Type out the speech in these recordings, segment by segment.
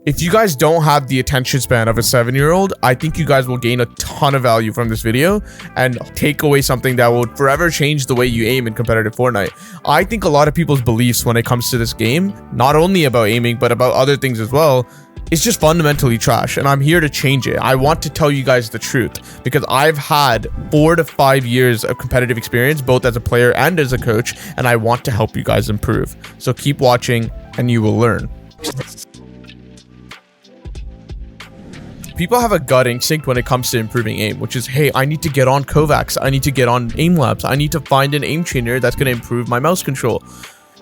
If you guys don't have the attention span of a 7-year-old, I think you guys will gain a ton of value from this video and take away something that will forever change the way you aim in competitive Fortnite. I think a lot of people's beliefs when it comes to this game, not only about aiming, but about other things as well, is just fundamentally trash, and I'm here to change it. I want to tell you guys the truth because I've had 4 to 5 years of competitive experience, both as a player and as a coach, and I want to help you guys improve. So keep watching and you will learn. People have a gut instinct when it comes to improving aim, which is, hey, I need to get on Kovacs, I need to get on aim labs, I need to find an aim trainer that's going to improve my mouse control.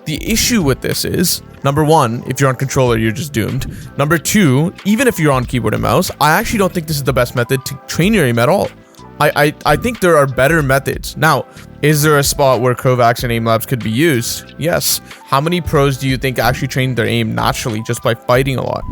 The issue with this is, number one, if you're on controller, you're just doomed. Number two, even if you're on keyboard and mouse, I actually don't think this is the best method to train your aim at all. I think there are better methods. Now, is there a spot where Kovacs and aim labs could be used? Yes. How many pros do you think actually train their aim naturally just by fighting a lot?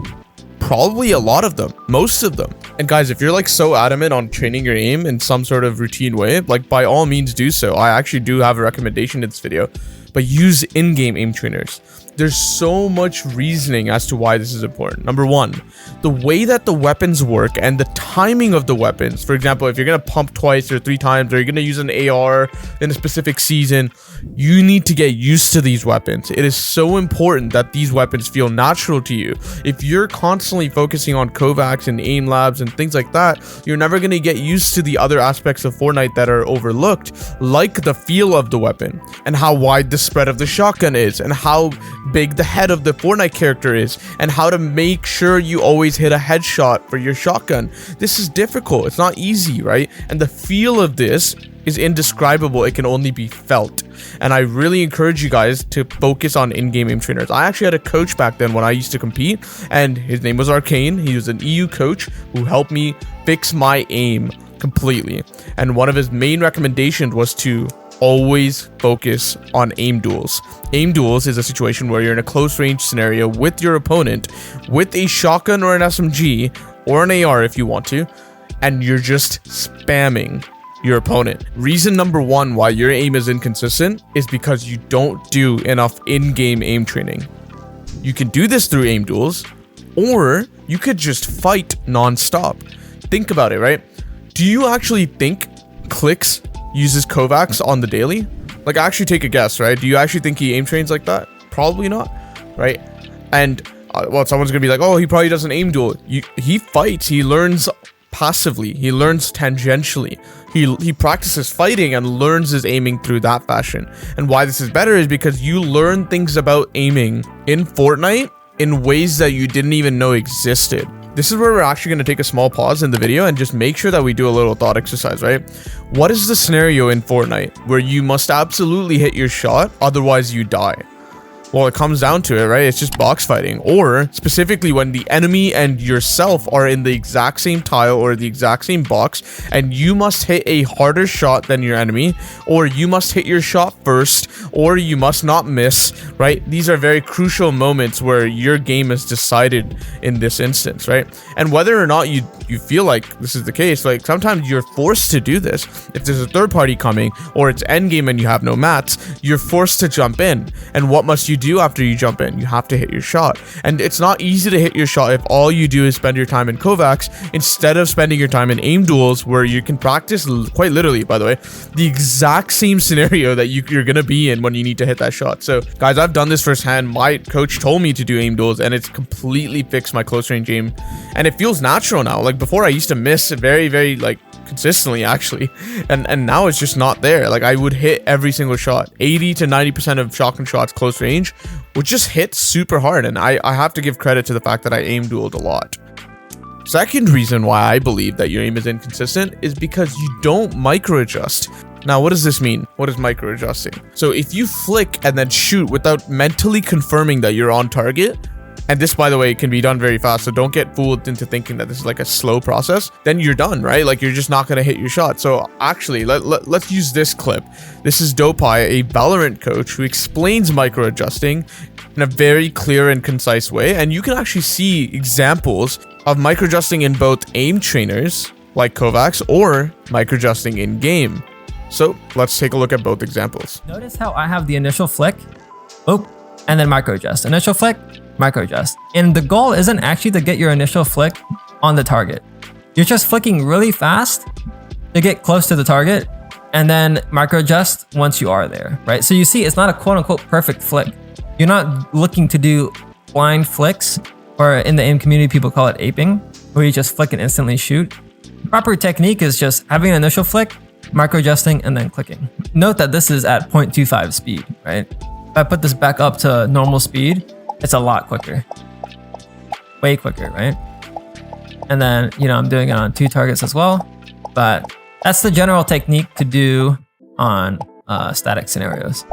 Probably a lot of them, most of them. And guys, if you're like so adamant on training your aim in some sort of routine way, like by all means do so. I actually do have a recommendation in this video, but use in-game aim trainers. There's so much reasoning as to why this is important. Number one, the way that the weapons work and the timing of the weapons. For example, if you're going to pump twice or 3 times, or you're going to use an AR in a specific season, you need to get used to these weapons. It is so important that these weapons feel natural to you. If you're constantly focusing on Kovacs and aim labs and things like that, you're never going to get used to the other aspects of Fortnite that are overlooked, like the feel of the weapon and how wide the spread of the shotgun is and how big the head of the Fortnite character is and how to make sure you always hit a headshot for your shotgun. This is difficult. It's not easy, right? And the feel of this is indescribable. It can only be felt. And I really encourage you guys to focus on in-game aim trainers. I actually had a coach back then when I used to compete, and his name was Arcane. He was an EU coach who helped me fix my aim completely. And one of his main recommendations was to always focus on aim duels. Aim duels is a situation where you're in a close range scenario with your opponent with a shotgun or an SMG or an AR if you want to, and you're just spamming your opponent. Reason number one why your aim is inconsistent is because you don't do enough in-game aim training. You can do this through aim duels, or you could just fight non-stop. Think about it, right? Do you actually think Clicks uses Kovacs on the daily? Like, actually take a guess, right? Do you actually think he aim trains like that? Probably not, right? And well, someone's gonna be like, oh, he probably does an aim duel. He fights, he learns passively, he learns tangentially, he practices fighting and learns his aiming through that fashion. And why this is better is because you learn things about aiming in Fortnite in ways that you didn't even know existed. This is where we're actually going to take a small pause in the video and just make sure that we do a little thought exercise, right? What is the scenario in Fortnite where you must absolutely hit your shot, otherwise you die? Well, it comes down to it, right? It's just box fighting, or specifically when the enemy and yourself are in the exact same tile or the exact same box, and you must hit a harder shot than your enemy, or you must hit your shot first, or you must not miss, right? These are very crucial moments where your game is decided in this instance, right? And whether or not you feel like this is the case, like sometimes you're forced to do this. If there's a third party coming, or it's endgame and you have no mats, you're forced to jump in. And what must you do after you jump in? You have to hit your shot. And it's not easy to hit your shot if all you do is spend your time in Kovacs instead of spending your time in aim duels, where you can practice, quite literally, by the way, the exact same scenario that you're gonna be in when you need to hit that shot. So guys, I've done this firsthand. My coach told me to do aim duels, and it's completely fixed my close range aim, and it feels natural now. Like before, I used to miss very like consistently actually, and now it's just not there. Like I would hit every single shot. 80 to 90% of shotgun shots close range would just hit super hard, and I have to give credit to the fact that I aim dueled a lot. Second reason why I believe that your aim is inconsistent is because you don't micro adjust. Now, what does this mean? What is micro adjusting? So if you flick and then shoot without mentally confirming that you're on target, and this, by the way, can be done very fast, so don't get fooled into thinking that this is like a slow process, then you're done, right? Like you're just not going to hit your shot. So actually, let's use this clip. This is Dopai, a Valorant coach who explains micro adjusting in a very clear and concise way, and you can actually see examples of micro adjusting in both aim trainers like Kovacs or micro adjusting in game. So let's take a look at both examples. Notice how I have the initial flick, oh, and then micro adjust. Initial flick, micro adjust. And the goal isn't actually to get your initial flick on the target. You're just flicking really fast to get close to the target and then micro adjust once you are there, right? So you see, it's not a quote unquote perfect flick. You're not looking to do blind flicks, or in the aim community, people call it aping, where you just flick and instantly shoot. Proper technique is just having an initial flick, micro adjusting, and then clicking. Note that this is at 0.25 speed, right? If I put this back up to normal speed, it's a lot quicker. Way quicker, right? And then, I'm doing it on 2 targets as well. But that's the general technique to do on static scenarios.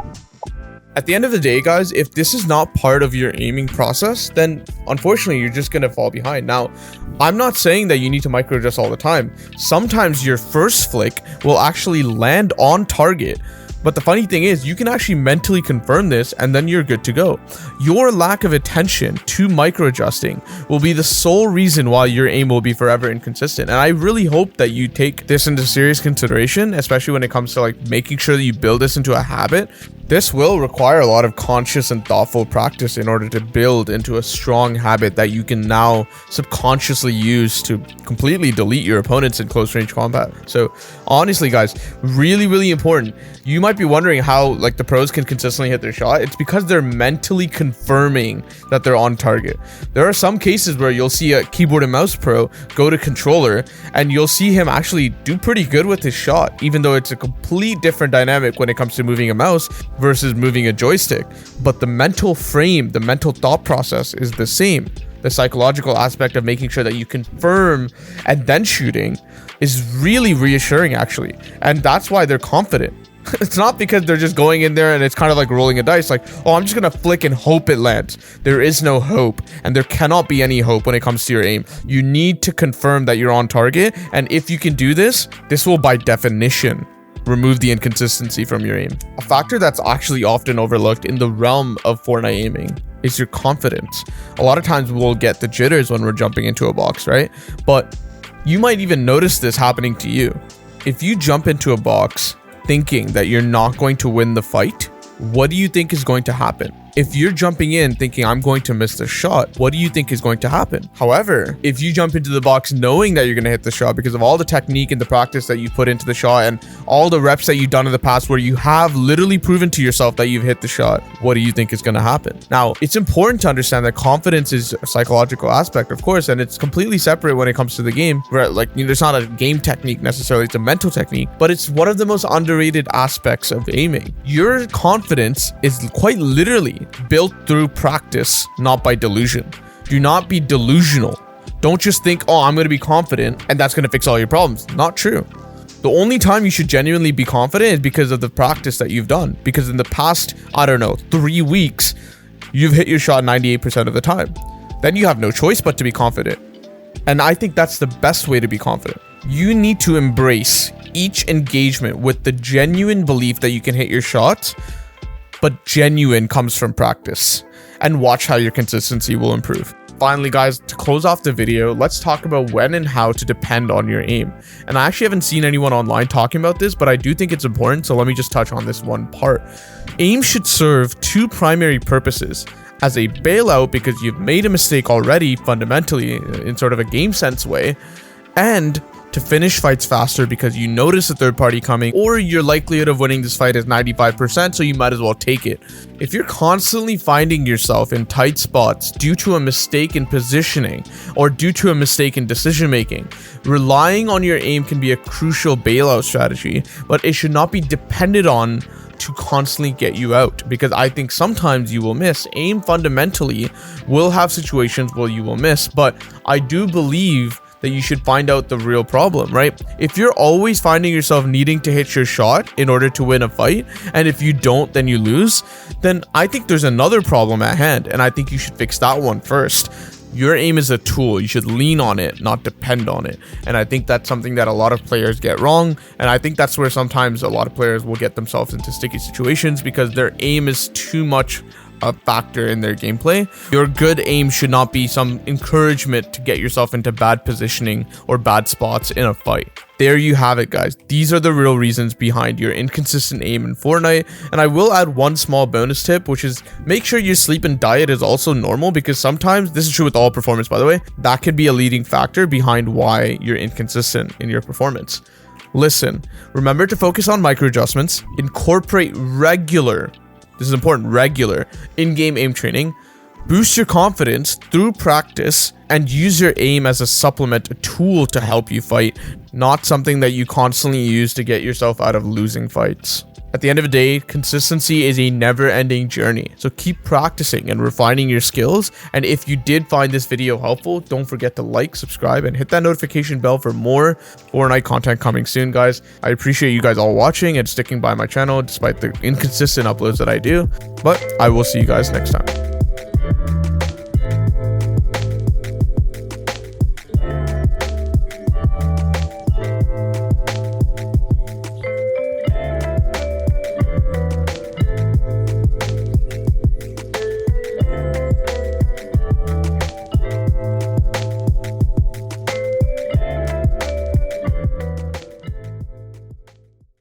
At the end of the day, guys, if this is not part of your aiming process, then unfortunately, you're just going to fall behind. Now, I'm not saying that you need to micro adjust all the time. Sometimes your first flick will actually land on target. But the funny thing is, you can actually mentally confirm this and then you're good to go. Your lack of attention to micro adjusting will be the sole reason why your aim will be forever inconsistent. And I really hope that you take this into serious consideration, especially when it comes to like making sure that you build this into a habit. This will require a lot of conscious and thoughtful practice in order to build into a strong habit that you can now subconsciously use to completely delete your opponents in close range combat. So honestly, guys, really, really important. You might be wondering how like the pros can consistently hit their shot. It's because they're mentally confirming that they're on target. There are some cases where you'll see a keyboard and mouse pro go to controller and you'll see him actually do pretty good with his shot, even though it's a complete different dynamic when it comes to moving a mouse versus moving a joystick. But the mental frame, the mental thought process is the same. The psychological aspect of making sure that you confirm and then shooting is really reassuring, actually. And that's why they're confident. It's not because they're just going in there and it's kind of like rolling a dice, like, oh, I'm just gonna flick and hope it lands. There is no hope, and there cannot be any hope when it comes to your aim. You need to confirm that you're on target, and if you can do this, this will by definition remove the inconsistency from your aim. A factor that's actually often overlooked in the realm of Fortnite aiming is your confidence. A lot of times we'll get the jitters when we're jumping into a box, right? But you might even notice this happening to you. If you jump into a box thinking that you're not going to win the fight, what do you think is going to happen? If you're jumping in thinking I'm going to miss the shot, what do you think is going to happen? However, if you jump into the box knowing that you're going to hit the shot because of all the technique and the practice that you put into the shot and all the reps that you've done in the past where you have literally proven to yourself that you've hit the shot, what do you think is going to happen? Now, it's important to understand that confidence is a psychological aspect, of course, and it's completely separate when it comes to the game, where like, there's not a game technique necessarily, it's a mental technique, but it's one of the most underrated aspects of aiming. Your confidence is quite literally built through practice, not by delusion. Do not be delusional. Don't just think, oh, I'm going to be confident and that's going to fix all your problems. Not true. The only time you should genuinely be confident is because of the practice that you've done. Because in the past, 3 weeks, you've hit your shot 98% of the time. Then you have no choice but to be confident. And I think that's the best way to be confident. You need to embrace each engagement with the genuine belief that you can hit your shots, but genuine comes from practice, and watch how your consistency will improve. Finally, guys, to close off the video, let's talk about when and how to depend on your aim. And I actually haven't seen anyone online talking about this, but I do think it's important, so let me just touch on this one part. Aim should serve 2 primary purposes: as a bailout because you've made a mistake already fundamentally in sort of a game sense way, and to finish fights faster because you notice a third party coming, or your likelihood of winning this fight is 95%, so you might as well take it. If you're constantly finding yourself in tight spots due to a mistake in positioning or due to a mistake in decision making, relying on your aim can be a crucial bailout strategy, but it should not be depended on to constantly get you out, because I think sometimes you will miss. Aim fundamentally will have situations where you will miss, but I do believe that you should find out the real problem, right? If you're always finding yourself needing to hit your shot in order to win a fight, and if you don't, then you lose, then I think there's another problem at hand, and I think you should fix that one first. Your aim is a tool. You should lean on it, not depend on it. And I think that's something that a lot of players get wrong. And I think that's where sometimes a lot of players will get themselves into sticky situations because their aim is too much a factor in their gameplay. Your good aim should not be some encouragement to get yourself into bad positioning or bad spots in a fight. There you have it, guys. These are the real reasons behind your inconsistent aim in Fortnite. And I will add one small bonus tip, which is make sure your sleep and diet is also normal, because sometimes, this is true with all performance by the way, that could be a leading factor behind why you're inconsistent in your performance. Listen, remember to focus on micro adjustments, incorporate regular, this is important, regular in-game aim training, boost your confidence through practice, and use your aim as a supplement, a tool to help you fight, not something that you constantly use to get yourself out of losing fights. At the end of the day, consistency is a never-ending journey, so keep practicing and refining your skills. And if you did find this video helpful, don't forget to like, subscribe, and hit that notification bell for more Fortnite content coming soon, guys. I appreciate you guys all watching and sticking by my channel despite the inconsistent uploads that I do, but I will see you guys next time.